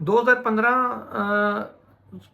2015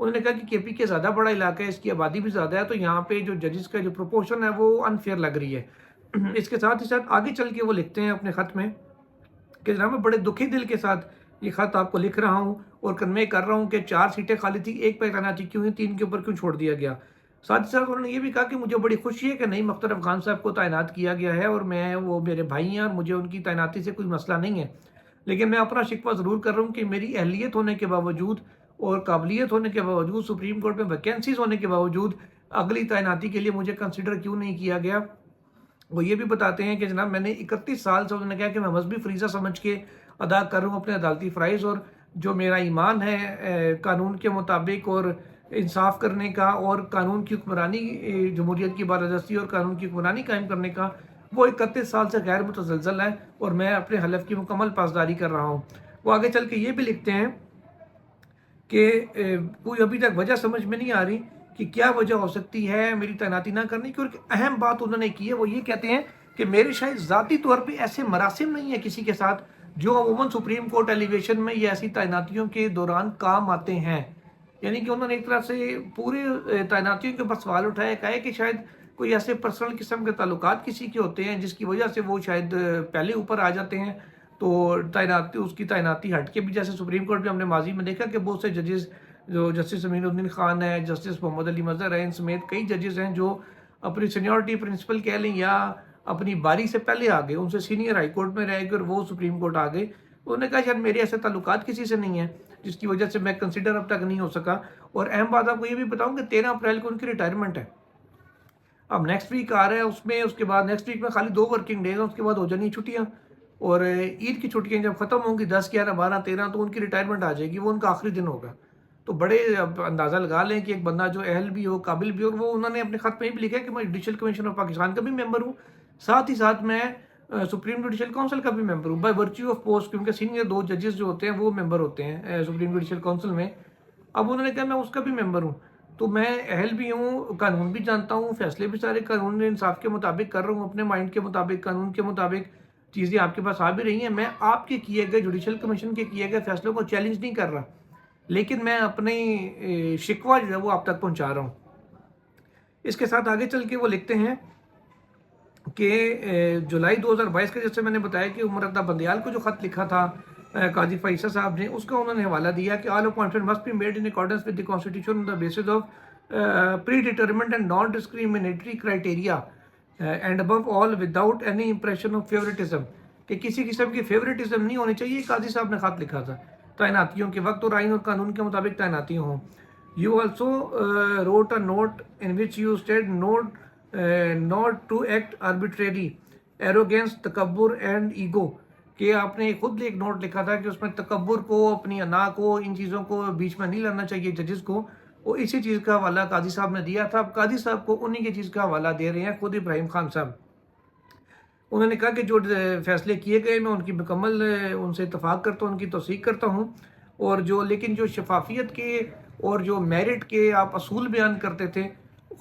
انہوں نے کہا کہ کے پی کے زیادہ بڑا علاقہ ہے، اس کی آبادی بھی زیادہ ہے، تو یہاں پہ جو ججز کا جو پروپورشن ہے وہ انفیئر لگ رہی ہے۔ اس کے ساتھ ہی ساتھ آگے چل کے وہ لکھتے ہیں اپنے خط میں کہ جناب میں بڑے دکھی دل کے ساتھ یہ خط آپ کو لکھ رہا ہوں اور کنوے کر رہا ہوں کہ 4 سیٹیں خالی تھی، ایک پہ تعیناتی کیوں ہوئی، 3 کے اوپر کیوں چھوڑ دیا گیا۔ ساتھ ہی ساتھ انہوں نے یہ بھی کہا کہ مجھے بڑی خوشی ہے کہ نعیم اختر افغان صاحب کو تعینات کیا گیا ہے، اور وہ میرے بھائی ہیں اور مجھے ان کی تعیناتی سے کوئی مسئلہ نہیں ہے، لیکن میں اپنا شکوہ ضرور کر رہا ہوں کہ میری اہلیت ہونے کے باوجود اور قابلیت ہونے کے باوجود، سپریم کورٹ میں ویکینسیز ہونے کے باوجود اگلی تعیناتی کے لیے مجھے کنسیڈر کیوں نہیں کیا گیا۔ وہ یہ بھی بتاتے ہیں کہ جناب میں نے 31 سال سے، انہوں نے کہا کہ میں مذہبی فریضہ سمجھ کے ادا کر رہا ہوں اپنے عدالتی فرائض، اور جو میرا ایمان ہے قانون کے مطابق اور انصاف کرنے کا اور قانون کی حکمرانی، جمہوریت کی بالادستی اور قانون کی حکمرانی قائم کرنے کا، وہ 31 سال سے غیر متزلزل ہے، اور میں اپنے حلف کی مکمل پاسداری کر رہا ہوں۔ وہ آگے چل کے یہ بھی لکھتے ہیں کہ کوئی ابھی تک وجہ سمجھ میں نہیں آ رہی کہ کیا وجہ ہو سکتی ہے میری تعیناتی نہ کرنے کی، اور ایک اہم بات انہوں نے کی ہے، وہ یہ کہتے ہیں کہ میرے شاید ذاتی طور پہ ایسے مراسم نہیں ہیں کسی کے ساتھ جو عموماً سپریم کورٹ ایلیویشن میں یا ایسی تعیناتیوں کے دوران کام آتے ہیں۔ یعنی کہ انہوں نے ایک طرح سے پورے تعیناتیوں کے اوپر سوال اٹھایا، کہا ہے کہ شاید کوئی ایسے پرسنل قسم کے تعلقات کسی کے ہوتے ہیں جس کی وجہ سے وہ شاید پہلے اوپر آ جاتے ہیں، تو تعیناتی، اس کی تعیناتی ہٹ کے بھی، جیسے سپریم کورٹ میں ہم نے ماضی میں دیکھا کہ بہت سے ججز، جو جسٹس امین الدین خان ہے، جسٹس محمد علی مظہر ہیں، ان سمیت کئی ججز ہیں جو اپنی سینیورٹی پرنسپل کہہ لیں یا اپنی باری سے پہلے آ گئے، ان سے سینئر ہائی کورٹ میں رہ گئے اور وہ سپریم کورٹ آ گئے۔ انہوں نے کہا شاید میرے ایسے تعلقات کسی سے نہیں ہیں جس کی وجہ سے میں کنسیڈر اب تک نہیں ہو سکا۔ اور اہم بات آپ کو یہ بھی بتاؤں کہ 13 اپریل کو ان کی ریٹائرمنٹ ہے، اب نیکسٹ ویک آ رہا ہے، اس کے بعد نیکسٹ ویک میں خالی 2 ورکنگ ڈیز ہیں، اس کے بعد ہو جانی چھٹیاں، اور عید کی چھٹیاں جب ختم ہوں گی 10 11 12 13 تو ان کی ریٹائرمنٹ آ جائے گی، وہ ان کا آخری دن ہوگا۔ تو بڑے اب اندازہ لگا لیں کہ ایک بندہ جو اہل بھی ہو، قابل بھی ہو، اور وہ انہوں نے اپنے خط میں بھی لکھا ہے کہ میں جوڈیشل کمیشن آف پاکستان کا بھی ممبر ہوں، ساتھ ہی ساتھ میں سپریم جوڈیشل کونسل کا بھی ممبر ہوں بائی ورچیو آف پوسٹ، کیونکہ سینئر 2 ججز جو ہوتے ہیں وہ ممبر ہوتے ہیں سپریم جوڈیشل کونسل میں۔ اب انہوں نے کہا میں اس کا بھی ممبر ہوں، تو میں اہل بھی ہوں، قانون بھی جانتا ہوں، فیصلے بھی سارے قانون انصاف کے مطابق کر رہا ہوں، اپنے مائنڈ کے مطابق، قانون کے مطابق چیزیں آپ کے پاس آ بھی رہی ہیں۔ میں آپ کے کیے گئے جوڈیشل کمیشن کے کیے گئے فیصلوں کو چیلنج نہیں کر رہا، لیکن میں اپنی شکوہ جو ہے وہ آپ تک پہنچا رہا ہوں۔ اس کے ساتھ آگے چل کے وہ لکھتے ہیں کہ جولائی 2022 کا، جیسے میں نے بتایا کہ عمر رضا بندیال کو جو خط لکھا تھا قاضی فائصہ صاحب نے، اس کا انہوں نے حوالہ دیا کہ all appointment must be made in accordance with the constitution on the basis of predetermined and non discriminatory criteria and above all without any impression of favouritism, کہ کسی قسم کی فیوریٹزم نہیں ہونی چاہیے۔ قاضی صاحب نے خط لکھا تھا تعیناتیوں کے وقت، اور آئین اور قانون کے مطابق تعیناتی ہوں۔ You also wrote a note in which you said not to act arbitrarily, arrogance, تکبر and ego، کہ آپ نے خود ایک نوٹ لکھا تھا کہ اس میں تکبر کو، اپنی انا کو، ان چیزوں کو بیچ میں نہیں لانا چاہیے ججز کو، وہ اسی چیز کا حوالہ قاضی صاحب نے دیا تھا۔ اب قاضی صاحب کو انہی کی چیز کا حوالہ دے رہے ہیں خود ابراہیم خان صاحب۔ انہوں نے کہا کہ جو فیصلے کیے گئے میں ان کی مکمل ان سے اتفاق کرتا ہوں، ان کی توثیق کرتا ہوں، اور لیکن جو شفافیت کے اور جو میرٹ کے آپ اصول بیان کرتے تھے،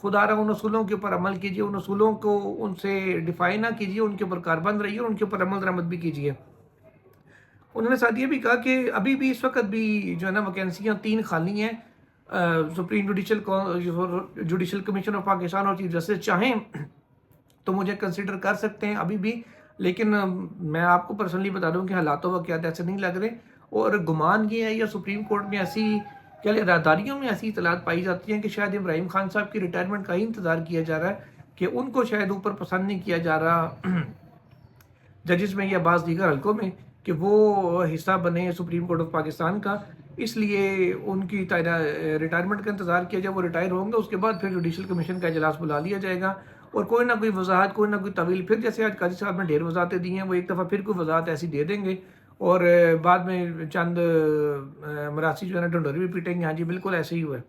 خدا را ان اصولوں کے اوپر عمل کیجیے، ان اصولوں کو ان سے ڈیفائن نہ کیجیے، ان کے اوپر کاربند رہیے اور ان کے اوپر عمل درآمد بھی کیجیے۔ انہوں نے ساتھ یہ بھی کہا کہ ابھی بھی اس وقت بھی جو ہے نا ویکینسیاں 3 خالی ہیں، supreme judicial commission of Pakistan اور چیف جسٹس چاہیں تو مجھے کنسیڈر کر سکتے ہیں ابھی بھی، لیکن میں آپ کو پرسنلی بتا دوں کہ حالات و واقعات ایسے نہیں لگ رہے، اور گمان یہ ہے یا سپریم کورٹ میں ایسی راداریوں میں ایسی اطلاعات پائی جاتی ہیں کہ شاید ابراہیم خان صاحب کی ریٹائرمنٹ کا ہی انتظار کیا جا رہا ہے، کہ ان کو شاید اوپر پسند نہیں کیا جا رہا ججز میں یا بعض دیگر حلقوں میں کہ وہ حصہ بنے سپریم کورٹ آف پاکستان کا، اس لیے ان کی ریٹائرمنٹ کا انتظار کیا جائے۔ وہ ریٹائر ہوں گے، اس کے بعد پھر جوڈیشل کمیشن کا اجلاس بلا لیا جائے گا، اور کوئی نہ کوئی وضاحت، کوئی نہ کوئی طویل، پھر جیسے آج قاضی صاحب نے ڈھیر وضاحتیں دی ہیں، وہ ایک دفعہ پھر کوئی وضاحت ایسی دے دیں گے، اور بعد میں چند مراسی جو ہے نا ڈنڈوری بھی پیٹیں گے، ہاں جی بالکل ایسے ہی ہوا ہے۔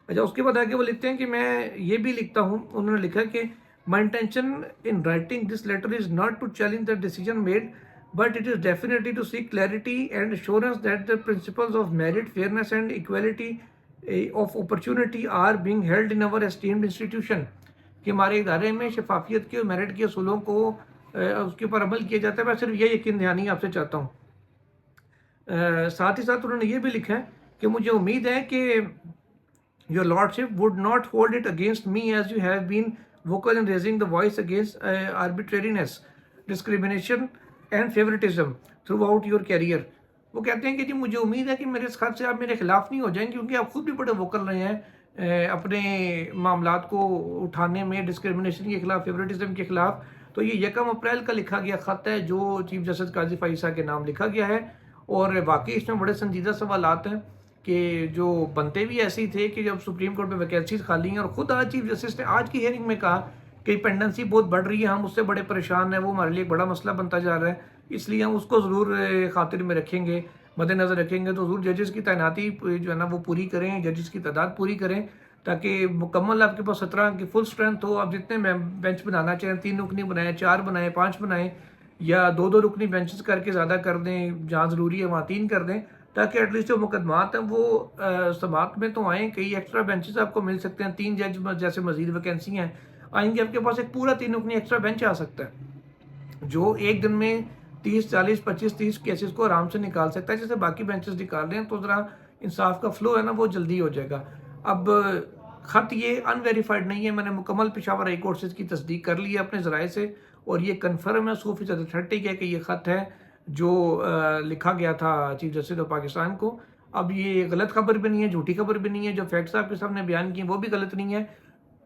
اچھا، اس کے بعد آگے وہ لکھتے ہیں کہ میں یہ بھی لکھتا ہوں، انہوں نے لکھا کہ my intention in writing this letter is not to challenge the decision made, but it is definitely to seek clarity and assurance that the principles of merit, fairness and equality of opportunity are being held in our esteemed institution، کہ ہمارے ادارے میں شفافیت کے اور merit کے اصولوں کو اس کے اوپر عمل کیا جاتا ہے۔ میں صرف یہ یقین دہانی آپ سے چاہتا ہوں۔ ساتھ ہی ساتھ انہوں نے یہ بھی لکھا ہے کہ مجھے امید ہے کہ Your Lordship would not hold it against me as you have been vocal in raising the voice against arbitrariness, discrimination and favoritism throughout your career. وہ کہتے ہیں کہ جی مجھے امید ہے کہ میرے اس خط سے آپ میرے خلاف نہیں ہو جائیں، کیونکہ آپ خود بھی بڑے ووکل رہے ہیں اپنے معاملات کو اٹھانے میں، ڈسکرمنیشن کے خلاف، فیوریٹزم کے خلاف. تو یہ 1 اپریل کا لکھا گیا خط ہے جو چیف جسٹس قاضی فائصہ کے نام لکھا گیا ہے، اور واقعی اس میں بڑے سنجیدہ سوالات ہیں کہ جو بنتے بھی ایسے ہی تھے کہ جب سپریم کورٹ میں ویکینسیز خالی ہیں، اور خود آج چیف جسٹس نے آج کی ہیئرنگ میں کہا کہ پینڈنسی بہت بڑھ رہی ہے، ہم اس سے بڑے پریشان ہیں، وہ ہمارے لیے ایک بڑا مسئلہ بنتا جا رہا ہے، اس لیے ہم اس کو ضرور خاطر میں رکھیں گے، مد نظر رکھیں گے. تو ضرور ججز کی تعیناتی جو ہے نا وہ پوری کریں، ججز کی تعداد پوری کریں، تاکہ مکمل آپ کے پاس 17 کی فل اسٹرینتھ ہو. آپ جتنے بینچ بنانا چاہیں، 3 رکنی بنائیں، 4 بنائیں، 5 بنائیں، یا 2 رکنی بینچز کر کے زیادہ کر دیں، جہاں ضروری ہے وہاں 3 کر دیں، تاکہ ایٹ لیسٹ جو مقدمات ہیں وہ سماعت میں تو آئیں. کئی ایکسٹرا بینچز آپ کو مل سکتے ہیں، 3 جج جیسے مزید ویکینسی ہیں آئیں گے، آپ کے پاس ایک پورا 3 رکنی ایکسٹرا بینچ آ سکتا ہے جو ایک دن میں 30 40 25 30 کیسز کو آرام سے نکال سکتا ہے. جیسے باقی بینچز نکال رہے ہیں تو ذرا انصاف کا فلو ہے نا وہ جلدی ہو جائے گا. اب خط یہ ان ویریفائڈ نہیں ہے، میں نے مکمل پشاور ہائی کورٹ سے اس کی تصدیق کر لی ہے اپنے ذرائع سے، اور یہ کنفرم ہے 100% اتھینٹک ہے کہ یہ خط ہے جو لکھا گیا تھا چیف جسٹس آف پاکستان کو. اب یہ غلط خبر بھی نہیں ہے، جھوٹی خبر بھی نہیں ہے، جو فیکٹس آپ کے سامنے بیان کیے وہ بھی غلط نہیں ہے.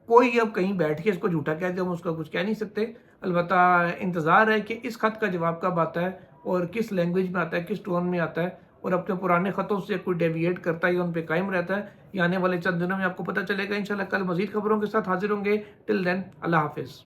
کوئی اب کہیں بیٹھ کے اس کو جھوٹا کہہ دے، ہم اس کا کچھ کہہ نہیں سکتے. البتہ انتظار ہے کہ اس خط کا جواب کب آتا ہے، اور کس لینگویج میں آتا ہے، کس ٹون میں آتا ہے، اور اپنے پرانے خطوں سے کوئی ڈیویٹ کرتا ہے یا ان پہ قائم رہتا ہے. یہ آنے والے چند دنوں میں آپ کو پتہ چلے گا. انشاءاللہ کل مزید خبروں کے ساتھ حاضر ہوں گے. ٹل دین اللہ حافظ.